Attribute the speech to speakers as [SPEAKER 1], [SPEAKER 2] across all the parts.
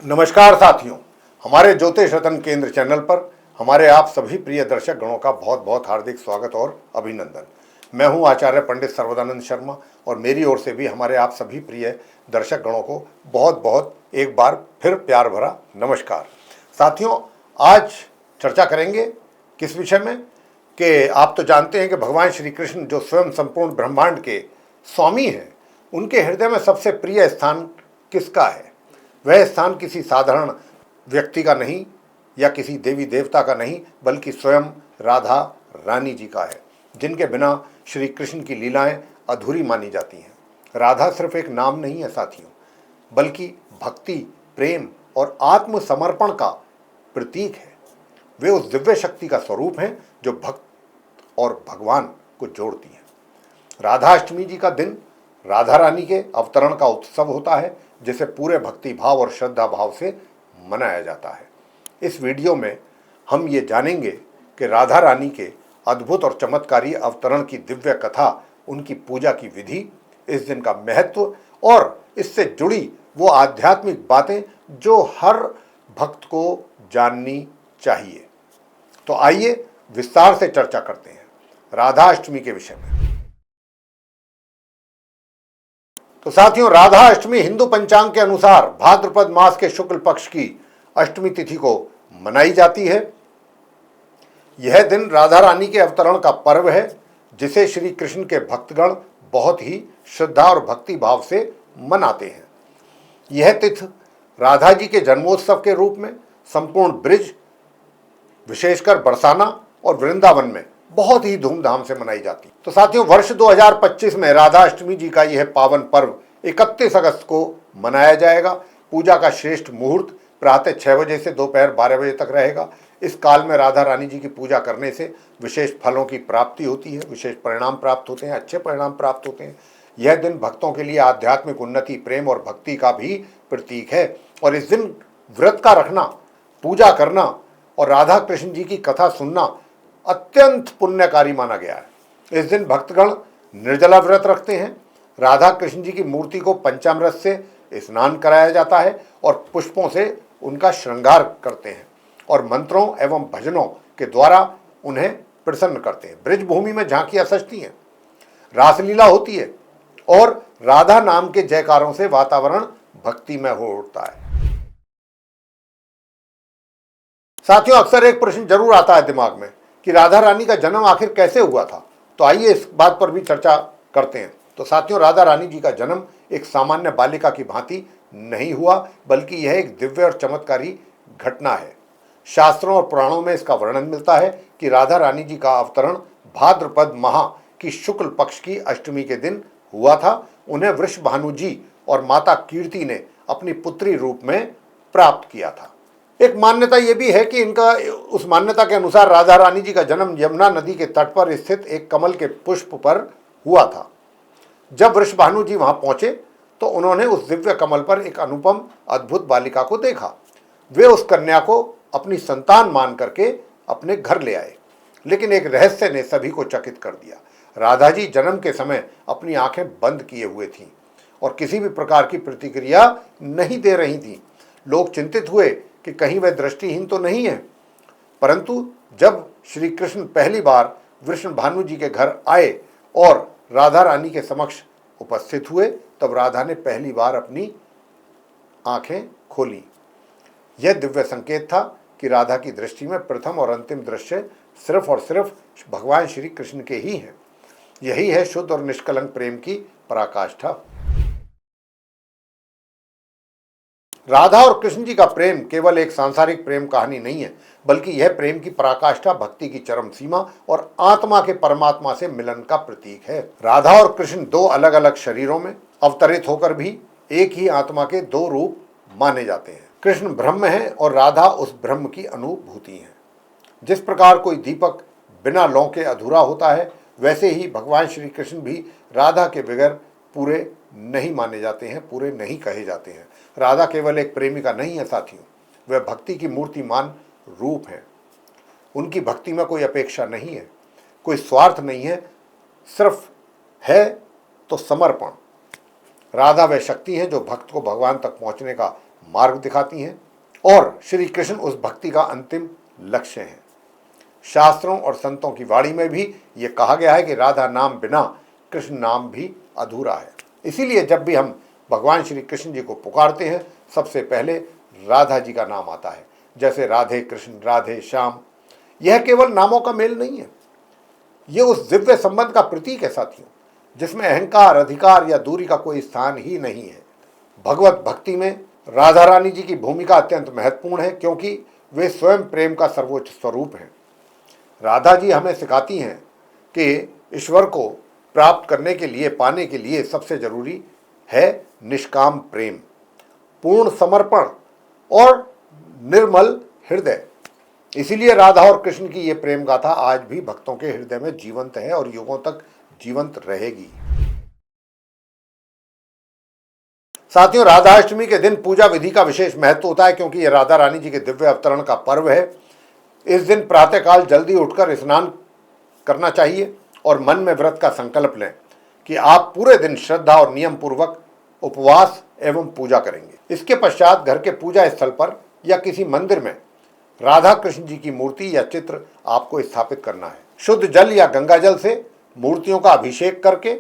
[SPEAKER 1] नमस्कार साथियों, हमारे ज्योतिष रत्न केंद्र चैनल पर हमारे आप सभी प्रिय दर्शक गणों का बहुत बहुत हार्दिक स्वागत और अभिनंदन। मैं हूं आचार्य पंडित सर्वदानंद शर्मा और मेरी ओर से भी हमारे आप सभी प्रिय दर्शक गणों को बहुत बहुत एक बार फिर प्यार भरा नमस्कार। साथियों, आज चर्चा करेंगे किस विषय में कि आप तो जानते हैं कि भगवान श्री कृष्ण जो स्वयं संपूर्ण ब्रह्मांड के स्वामी हैं, उनके हृदय में सबसे प्रिय स्थान किसका है। वह स्थान किसी साधारण व्यक्ति का नहीं या किसी देवी देवता का नहीं, बल्कि स्वयं राधा रानी जी का है, जिनके बिना श्री कृष्ण की लीलाएं अधूरी मानी जाती हैं। राधा सिर्फ एक नाम नहीं है साथियों, बल्कि भक्ति, प्रेम और आत्मसमर्पण का प्रतीक है। वे उस दिव्य शक्ति का स्वरूप हैं जो भक्त और भगवान को जोड़ती है। राधाष्टमी जी का दिन राधा रानी के अवतरण का उत्सव होता है, जिसे पूरे भक्ति भाव और श्रद्धा भाव से मनाया जाता है। इस वीडियो में हम ये जानेंगे कि राधा रानी के अद्भुत और चमत्कारी अवतरण की दिव्य कथा, उनकी पूजा की विधि, इस दिन का महत्व और इससे जुड़ी वो आध्यात्मिक बातें जो हर भक्त को जाननी चाहिए। तो आइए विस्तार से चर्चा करते हैं राधाष्टमी के विषय में। तो साथियों, राधा अष्टमी हिंदू पंचांग के अनुसार भाद्रपद मास के शुक्ल पक्ष की अष्टमी तिथि को मनाई जाती है। यह दिन राधा रानी के अवतरण का पर्व है, जिसे श्री कृष्ण के भक्तगण बहुत ही श्रद्धा और भक्ति भाव से मनाते हैं। यह तिथि राधा जी के जन्मोत्सव के रूप में संपूर्ण ब्रिज, विशेषकर बरसाना और वृंदावन में बहुत ही धूमधाम से मनाई जाती है। तो साथियों, वर्ष 2025 में राधा अष्टमी जी का यह पावन पर्व 31 अगस्त को मनाया जाएगा। पूजा का श्रेष्ठ मुहूर्त प्रातः 6 बजे से दोपहर 12 बजे तक रहेगा। इस काल में राधा रानी जी की पूजा करने से विशेष फलों की प्राप्ति होती है, विशेष परिणाम प्राप्त होते हैं, अच्छे परिणाम प्राप्त होते हैं। यह दिन भक्तों के लिए आध्यात्मिक उन्नति, प्रेम और भक्ति का भी प्रतीक है। और इस दिन व्रत का रखना, पूजा करना और राधा कृष्ण जी की कथा सुनना अत्यंत पुण्यकारी माना गया है। इस दिन भक्तगण निर्जला व्रत रखते हैं। राधा कृष्ण जी की मूर्ति को पंचामृत से स्नान कराया जाता है और पुष्पों से उनका श्रृंगार करते हैं और मंत्रों एवं भजनों के द्वारा उन्हें प्रसन्न करते हैं। ब्रिज भूमि में झांकियां सजती हैं, रासलीला होती है और राधा नाम के जयकारों से वातावरण भक्तिमय हो उठता है। साथियों, अक्सर एक प्रश्न जरूर आता है दिमाग में कि राधा रानी का जन्म आखिर कैसे हुआ था। तो आइए इस बात पर भी चर्चा करते हैं। तो साथियों, राधा रानी जी का जन्म एक सामान्य बालिका की भांति नहीं हुआ, बल्कि यह एक दिव्य और चमत्कारी घटना है। शास्त्रों और पुराणों में इसका वर्णन मिलता है कि राधा रानी जी का अवतरण भाद्रपद माह की शुक्ल पक्ष की अष्टमी के दिन हुआ था। उन्हें वृषभानु जी और माता कीर्ति ने अपनी पुत्री रूप में प्राप्त किया था। एक मान्यता यह भी है कि इनका उस मान्यता के अनुसार राधा रानी जी का जन्म यमुना नदी के तट पर स्थित एक कमल के पुष्प पर हुआ था। जब वृषभानु जी वहां पहुंचे तो उन्होंने उस दिव्य कमल पर एक अनुपम अद्भुत बालिका को देखा। वे उस कन्या को अपनी संतान मान करके अपने घर ले आए, लेकिन एक रहस्य ने सभी को चकित कर दिया। राधा जी जन्म के समय अपनी आंखें बंद किए हुए थीं और किसी भी प्रकार की प्रतिक्रिया नहीं दे रही थीं। लोग चिंतित हुए कि कहीं वह दृष्टिहीन तो नहीं है। परंतु जब श्री कृष्ण पहली बार वृषभानु जी के घर आए और राधा रानी के समक्ष उपस्थित हुए, तब राधा ने पहली बार अपनी आंखें खोली। यह दिव्य संकेत था कि राधा की दृष्टि में प्रथम और अंतिम दृश्य सिर्फ और सिर्फ भगवान श्री कृष्ण के ही हैं। यही है शुद्ध और निष्कलंक प्रेम की पराकाष्ठा। राधा और कृष्ण जी का प्रेम केवल एक सांसारिक प्रेम कहानी नहीं है, बल्कि यह प्रेम की पराकाष्ठा, भक्ति की चरम सीमा और आत्मा के परमात्मा से मिलन का प्रतीक है। राधा और कृष्ण दो अलग अलग शरीरों में अवतरित होकर भी एक ही आत्मा के दो रूप माने जाते हैं। कृष्ण ब्रह्म है और राधा उस ब्रह्म की अनुभूति है। जिस प्रकार कोई दीपक बिना लौ के अधूरा होता है, वैसे ही भगवान श्री कृष्ण भी राधा के बगैर पूरे नहीं माने जाते हैं, पूरे नहीं कहे जाते हैं। राधा केवल एक प्रेमिका नहीं है साथियों, वह भक्ति की मूर्तिमान रूप है। उनकी भक्ति में कोई अपेक्षा नहीं है, कोई स्वार्थ नहीं है, सिर्फ है तो समर्पण। राधा वह शक्ति है जो भक्त को भगवान तक पहुंचने का मार्ग दिखाती हैं और श्री कृष्ण उस भक्ति का अंतिम लक्ष्य हैं। शास्त्रों और संतों की वाणी में भी ये कहा गया है कि राधा नाम बिना कृष्ण नाम भी अधूरा है। इसीलिए जब भी हम भगवान श्री कृष्ण जी को पुकारते हैं, सबसे पहले राधा जी का नाम आता है। जैसे राधे कृष्ण, राधे श्याम, यह केवल नामों का मेल नहीं है, ये उस दिव्य संबंध का प्रतीक है साथियों, जिसमें अहंकार, अधिकार या दूरी का कोई स्थान ही नहीं है। भगवत भक्ति में राधा रानी जी की भूमिका अत्यंत महत्वपूर्ण है, क्योंकि वे स्वयं प्रेम का सर्वोच्च स्वरूप हैं। राधा जी हमें सिखाती हैं कि ईश्वर को प्राप्त करने के लिए, पाने के लिए सबसे जरूरी है निष्काम प्रेम, पूर्ण समर्पण और निर्मल हृदय। इसीलिए राधा और कृष्ण की ये प्रेम गाथा आज भी भक्तों के हृदय में जीवंत है और युगों तक जीवंत रहेगी। साथियों, राधाष्टमी के दिन पूजा विधि का विशेष महत्व होता है, क्योंकि यह राधा रानी जी के दिव्य अवतरण का पर्व है। इस दिन प्रातःकाल जल्दी उठकर स्नान करना चाहिए और मन में व्रत का संकल्प लें कि आप पूरे दिन श्रद्धा और नियम पूर्वक उपवास एवं पूजा करेंगे। इसके पश्चात घर के पूजा स्थल पर या किसी मंदिर में राधा कृष्ण जी की मूर्ति या चित्र आपको स्थापित करना है। शुद्ध जल या गंगा जल से मूर्तियों का अभिषेक करके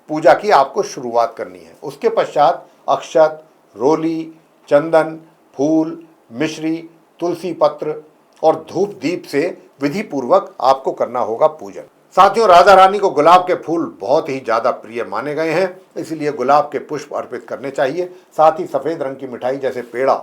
[SPEAKER 1] पूजा की आपको शुरुआत करनी है। उसके पश्चात अक्षत, रोली, चंदन, फूल, मिश्री, तुलसी पत्र और धूप दीप से विधि पूर्वक आपको करना होगा पूजन। साथियों, राधा रानी को गुलाब के फूल बहुत ही ज्यादा प्रिय माने गए हैं, इसलिए गुलाब के पुष्प अर्पित करने चाहिए। साथ ही सफेद रंग की मिठाई जैसे पेड़ा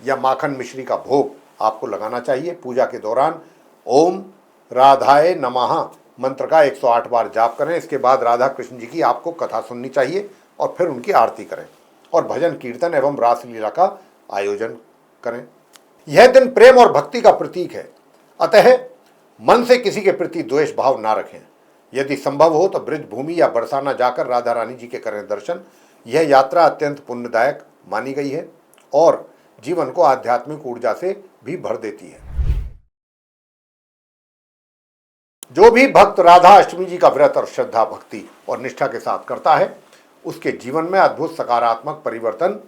[SPEAKER 1] या माखन मिश्री का भोग आपको लगाना चाहिए। पूजा के दौरान ओम राधाय नमः मंत्र का 108 बार जाप करें। इसके बाद राधा कृष्ण जी की आपको कथा सुननी चाहिए और फिर उनकी आरती करें और भजन कीर्तन एवं रासलीला का आयोजन करें। यह दिन प्रेम और भक्ति का प्रतीक है, अतः मन से किसी के प्रति द्वेष भाव ना रखें। यदि संभव हो तो ब्रज भूमि या बरसाना जाकर राधा रानी जी के करें दर्शन। यह यात्रा अत्यंत पुण्यदायक मानी गई है और जीवन को आध्यात्मिक ऊर्जा से भी भर देती है। जो भी भक्त राधा अष्टमी जी का व्रत और श्रद्धा, भक्ति और निष्ठा के साथ करता है, उसके जीवन में अद्भुत सकारात्मक परिवर्तन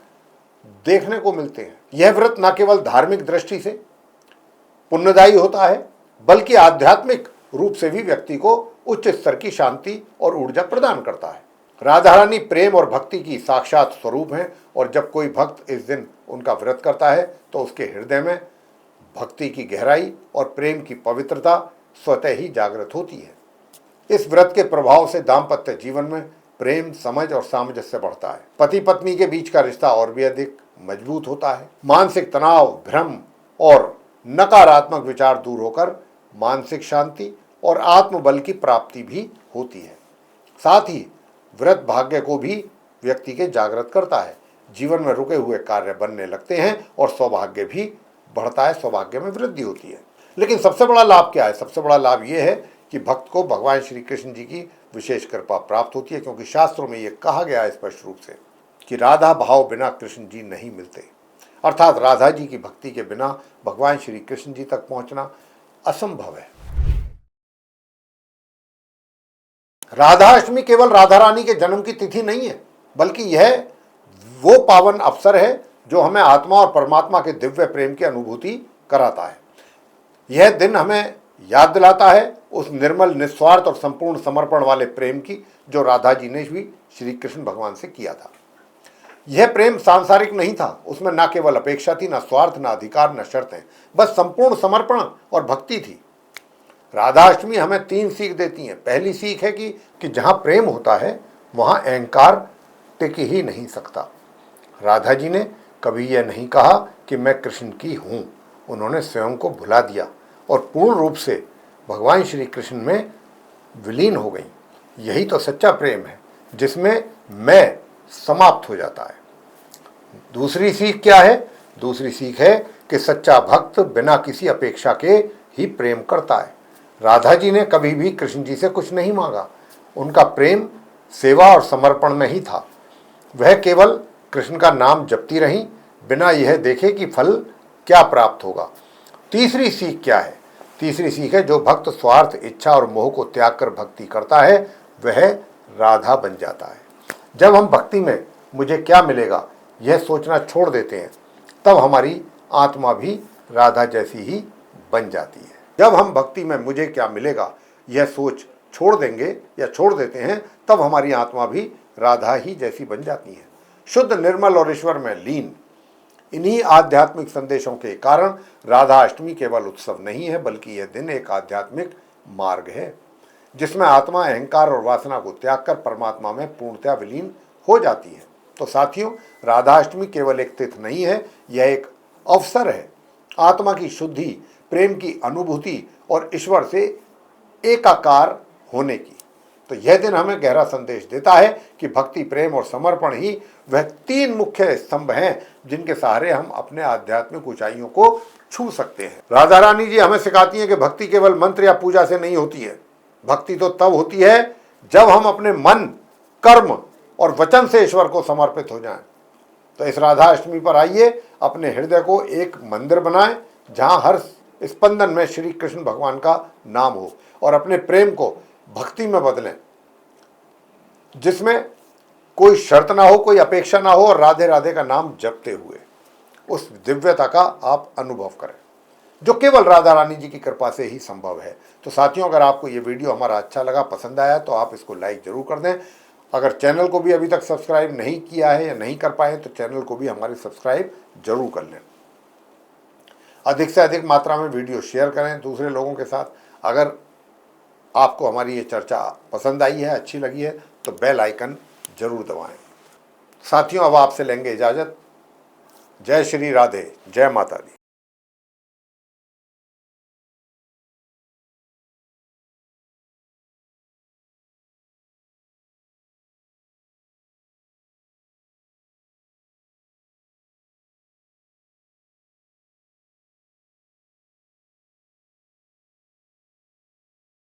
[SPEAKER 1] देखने को मिलते हैं। यह व्रत न केवल धार्मिक दृष्टि से पुण्यदायी होता है, बल्कि आध्यात्मिक रूप से भी व्यक्ति को उच्च स्तर की शांति और ऊर्जा प्रदान करता है। राधा रानी प्रेम और भक्ति की साक्षात स्वरूप हैं और जब कोई भक्त इस दिन उनका व्रत करता है तो उसके हृदय में भक्ति की गहराई और प्रेम की पवित्रता स्वतः ही जागृत होती है। इस व्रत के प्रभाव से दाम्पत्य जीवन में प्रेम, समझ और सामंजस्य बढ़ता है। पति पत्नी के बीच का रिश्ता और भी अधिक मजबूत होता है। मानसिक तनाव, भ्रम और नकारात्मक विचार दूर होकर मानसिक शांति और आत्मबल की प्राप्ति भी होती है। साथ ही व्रत भाग्य को भी व्यक्ति के जागृत करता है। जीवन में रुके हुए कार्य बनने लगते हैं और सौभाग्य भी बढ़ता है, सौभाग्य में वृद्धि होती है। लेकिन सबसे बड़ा लाभ क्या है? सबसे बड़ा लाभ यह है कि भक्त को भगवान श्री कृष्ण जी की विशेष कृपा प्राप्त होती है, क्योंकि शास्त्रों में यह कहा गया है स्पष्ट रूप से कि राधा भाव बिना कृष्ण जी नहीं मिलते। अर्थात राधा जी की भक्ति के बिना भगवान श्री कृष्ण जी तक पहुंचना असंभव है। राधाष्टमी केवल राधा रानी के जन्म की तिथि नहीं है, बल्कि यह वो पावन अवसर है जो हमें आत्मा और परमात्मा के दिव्य प्रेम की अनुभूति कराता है। यह दिन हमें याद दिलाता है उस निर्मल, निस्वार्थ और संपूर्ण समर्पण वाले प्रेम की जो राधा जी ने भी श्री कृष्ण भगवान से किया था। यह प्रेम सांसारिक नहीं था, उसमें ना केवल अपेक्षा थी, ना स्वार्थ, ना अधिकार, ना शर्तें, बस संपूर्ण समर्पण और भक्ति थी। राधाष्टमी हमें 3 सीख देती है। पहली सीख है कि जहाँ प्रेम होता है वहाँ अहंकार टिक ही नहीं सकता। राधा जी ने कभी यह नहीं कहा कि मैं कृष्ण की हूँ, उन्होंने स्वयं को भुला दिया और पूर्ण रूप से भगवान श्री कृष्ण में विलीन हो गई। यही तो सच्चा प्रेम है, जिसमें मैं समाप्त हो जाता है। दूसरी सीख क्या है? दूसरी सीख है कि सच्चा भक्त बिना किसी अपेक्षा के ही प्रेम करता है। राधा जी ने कभी भी कृष्ण जी से कुछ नहीं मांगा, उनका प्रेम सेवा और समर्पण में ही था। वह केवल कृष्ण का नाम जपती रहीं, बिना यह देखे कि फल क्या प्राप्त होगा। तीसरी सीख क्या है? तीसरी सीख है जो भक्त स्वार्थ, इच्छा और मोह को त्याग कर भक्ति करता है वह राधा बन जाता है। जब हम भक्ति में मुझे क्या मिलेगा यह सोचना छोड़ देते हैं तब हमारी आत्मा भी राधा जैसी ही बन जाती है। जब हम भक्ति में मुझे क्या मिलेगा यह सोच छोड़ देंगे या छोड़ देते हैं, तब हमारी आत्मा भी राधा ही जैसी बन जाती है, शुद्ध, निर्मल और ईश्वर में लीन। इन्हीं आध्यात्मिक संदेशों के कारण राधा अष्टमी केवल उत्सव नहीं है, बल्कि यह दिन एक आध्यात्मिक मार्ग है जिसमें आत्मा अहंकार और वासना को त्याग कर परमात्मा में पूर्णतया विलीन हो जाती है। तो साथियों, राधा अष्टमी केवल एक तिथि नहीं है, यह एक अवसर है आत्मा की शुद्धि, प्रेम की अनुभूति और ईश्वर से एकाकार होने की। तो यह दिन हमें गहरा संदेश देता है कि भक्ति, प्रेम और समर्पण ही वह तीन मुख्य स्तंभ हैं जिनके सहारे हम अपने आध्यात्मिक ऊंचाइयों को छू सकते हैं। राधा रानी जी हमें सिखाती हैं कि भक्ति केवल मंत्र या पूजा से नहीं होती है। भक्ति तो तब होती है जब हम अपने मन, कर्म और वचन से ईश्वर को समर्पित हो जाएं। तो इस राधा अष्टमी पर आइए, अपने हृदय को एक मंदिर बनाएं जहां हर स्पंदन में श्री कृष्ण भगवान का नाम हो, और अपने प्रेम को भक्ति में बदलें जिसमें कोई शर्त ना हो, कोई अपेक्षा ना हो, और राधे राधे का नाम जपते हुए उस दिव्यता का आप अनुभव करें जो केवल राधा रानी जी की कृपा से ही संभव है। तो साथियों, अगर आपको ये वीडियो हमारा अच्छा लगा, पसंद आया, तो आप इसको लाइक जरूर कर दें। अगर चैनल को भी अभी तक सब्सक्राइब नहीं किया है या नहीं कर पाए तो चैनल को भी हमारे सब्सक्राइब जरूर कर लें। अधिक से अधिक मात्रा में वीडियो शेयर करें दूसरे लोगों के साथ। अगर आपको हमारी ये चर्चा पसंद आई है, अच्छी लगी है, तो बेल आइकन जरूर दबाएं। साथियों, अब आपसे लेंगे इजाज़त। जय श्री राधे, जय माता दी।